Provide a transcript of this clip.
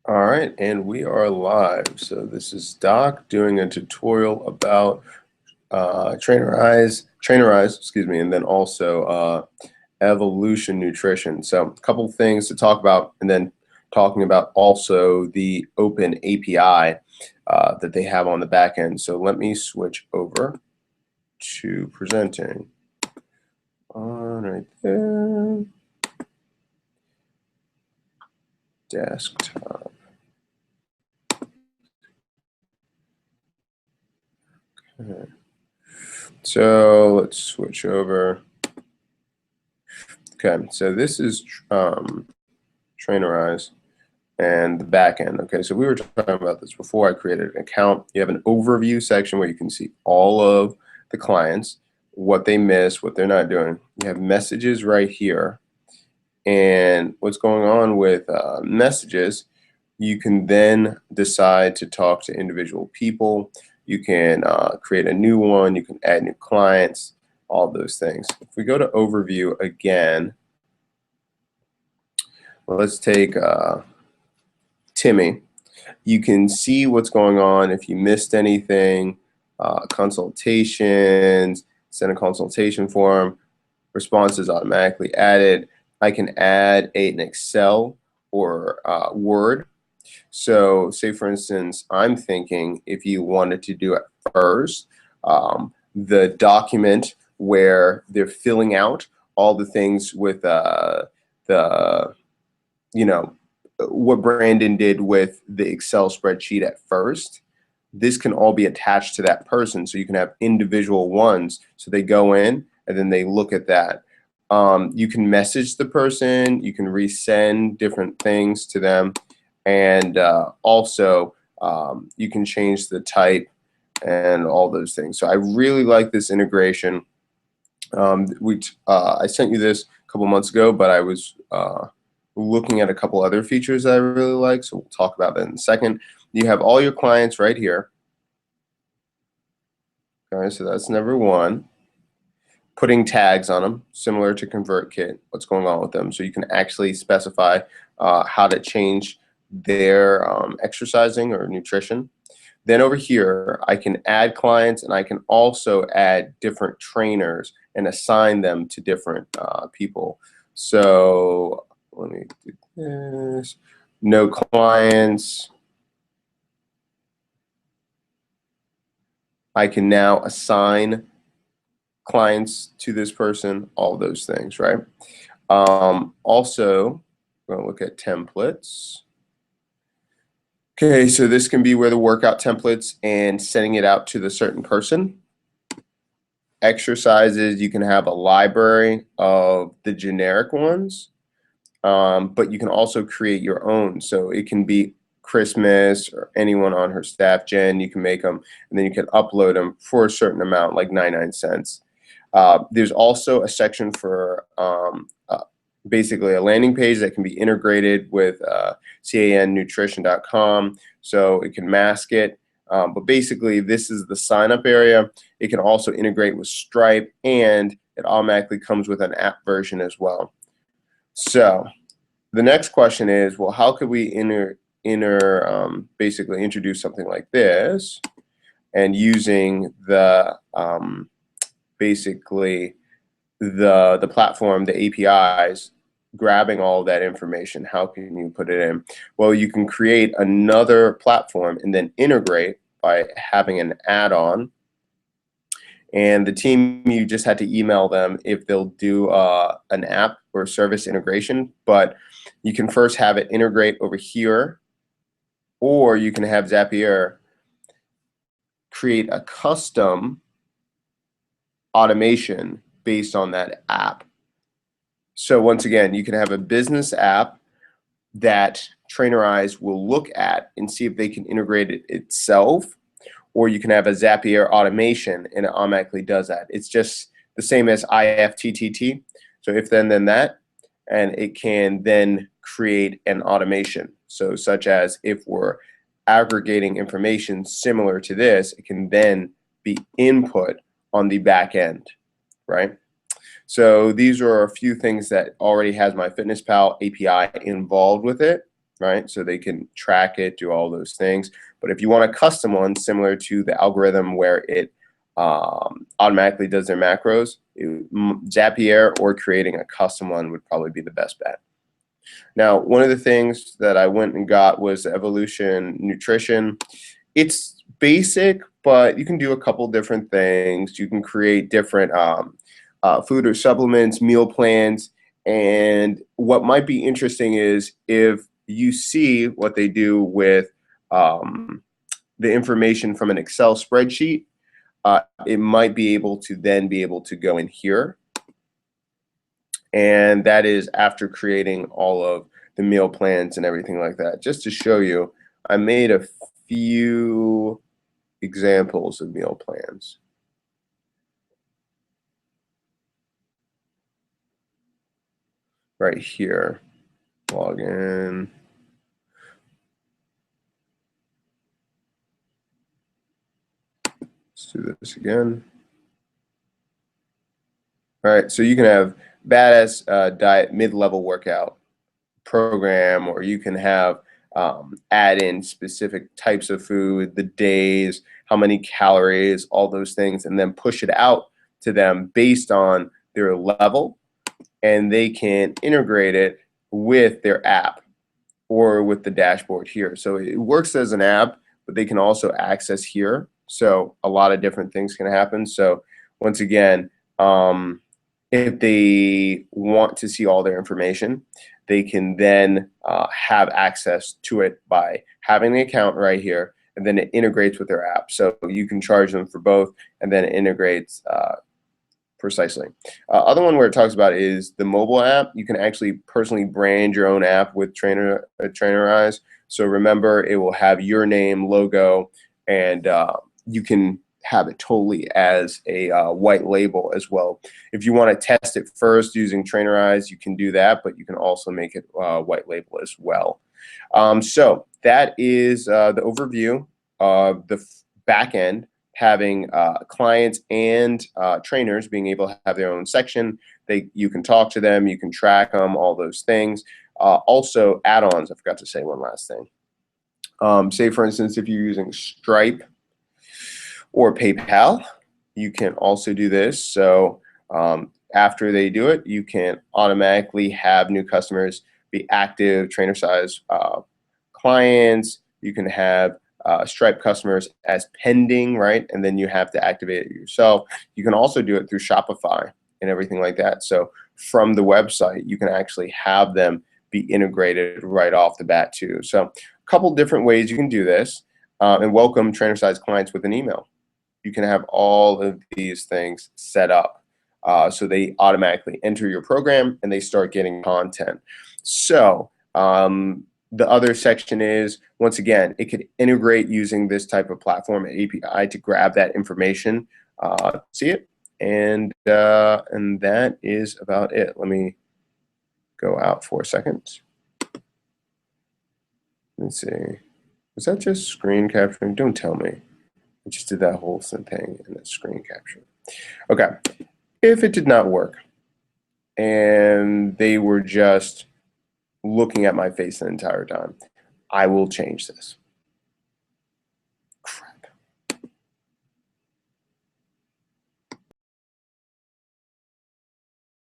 All right, and we are live. So this is Doc doing a tutorial about Trainerize, excuse me, and then also evolution nutrition. So a couple things to talk about, and then talking about also the open API that they have on the back end. So let me switch over to presenting. On right there, desktop. Okay. So let's switch over. Okay, so this is Trainerize and the back end. Okay, so we were talking about this before I created an account. You have an overview section where you can see all of the clients, what they miss, what they're not doing. You have messages right here. And what's going on with messages, you can then decide to talk to individual people. You can create a new one. You can add new clients, all those things. If we go to overview again, well, let's take Timmy. You can see what's going on if you missed anything, consultations, send a consultation form, responses automatically added. I can add an Excel or Word. So say for instance, I'm thinking if you wanted to do it first, the document where they're filling out all the things with the, you know, what Brandon did with the Excel spreadsheet at first, this can all be attached to that person. So you can have individual ones. So they go in and then they look at that. You can message the person, you can resend different things to them, and also you can change the type and all those things. So I really like this integration. I sent you this a couple months ago, but I was looking at a couple other features that I really like, so we'll talk about that in a second. You have all your clients right here. Okay, so that's number one. Putting tags on them, similar to ConvertKit, what's going on with them. So you can actually specify how to change their exercising or nutrition. Then over here, I can add clients, and I can also add different trainers and assign them to different people. So let me do this. No clients. I can now assign clients to this person, all those things, right? Also, we're going to look at templates. Okay, so this can be where the workout templates and sending it out to the certain person. Exercises, you can have a library of the generic ones, but you can also create your own. So it can be Christmas or anyone on her staff, Jen, you can make them, and then you can upload them for a certain amount, like 99 cents. There's also a section for basically a landing page that can be integrated with cannutrition.com, so it can mask it. But basically, this is the sign-up area. It can also integrate with Stripe, and it automatically comes with an app version as well. So the next question is, well, how could we basically introduce something like this, and using the basically the platform, the APIs, grabbing all that information, how can you put it in? Well, you can create another platform and then integrate by having an add-on. And the team, you just had to email them if they'll do an app or service integration. But you can first have it integrate over here, or you can have Zapier create a custom automation based on that app. So once again, you can have a business app that Trainerize will look at and see if they can integrate it itself, or you can have a Zapier automation and it automatically does that. It's just the same as IFTTT. So if then that, and it can then create an automation. So such as if we're aggregating information similar to this, it can then be input on the back end, right? So these are a few things that already has MyFitnessPal API involved with it. right? So they can track it, do all those things. But if you want a custom one, similar to the algorithm where it automatically does their macros, Zapier or creating a custom one would probably be the best bet. Now, one of the things that I went and got was Evolution Nutrition. It's basic, but you can do a couple different things. You can create different food or supplements, meal plans, and what might be interesting is if you see what they do with the information from an Excel spreadsheet, it might be able to then be able to go in here, and that is after creating all of the meal plans and everything like that. Just to show you, I made a few examples of meal plans. Right here, log in. Let's do this again. All right, so you can have badass diet mid-level workout program, or you can have add in specific types of food, the days, how many calories, all those things, and then push it out to them based on their level, and they can integrate it with their app or with the dashboard here. So it works as an app, but they can also access here. So a lot of different things can happen. So once again, if they want to see all their information, they can then have access to it by having the account right here, and then it integrates with their app. So you can charge them for both, and then it integrates precisely. Other one where it talks about is the mobile app. You can actually personally brand your own app with Trainerize. So remember, it will have your name, logo, and you can have it totally as a white label as well. If you want to test it first using Trainerize, you can do that, but you can also make it white label as well. So that is the overview of the back end, having clients and trainers being able to have their own section. You can talk to them, you can track them, all those things. Also, add-ons. I forgot to say one last thing. Say, for instance, if you're using Stripe or PayPal, you can also do this. So after they do it, you can automatically have new customers be active Trainer-size clients. You can have Stripe customers as pending, right? And then you have to activate it yourself. You can also do it through Shopify and everything like that. So from the website, you can actually have them be integrated right off the bat too. So a couple different ways you can do this, and welcome Trainer-size clients with an email. You can have all of these things set up so they automatically enter your program and they start getting content. So the other section is, once again, it could integrate using this type of platform API to grab that information, see it, and that is about it. Let me go out for a second. Let's see. Was that just screen capturing? Don't tell me. I just did that whole thing in the screen capture. Okay. If it did not work and they were just looking at my face the entire time, I will change this.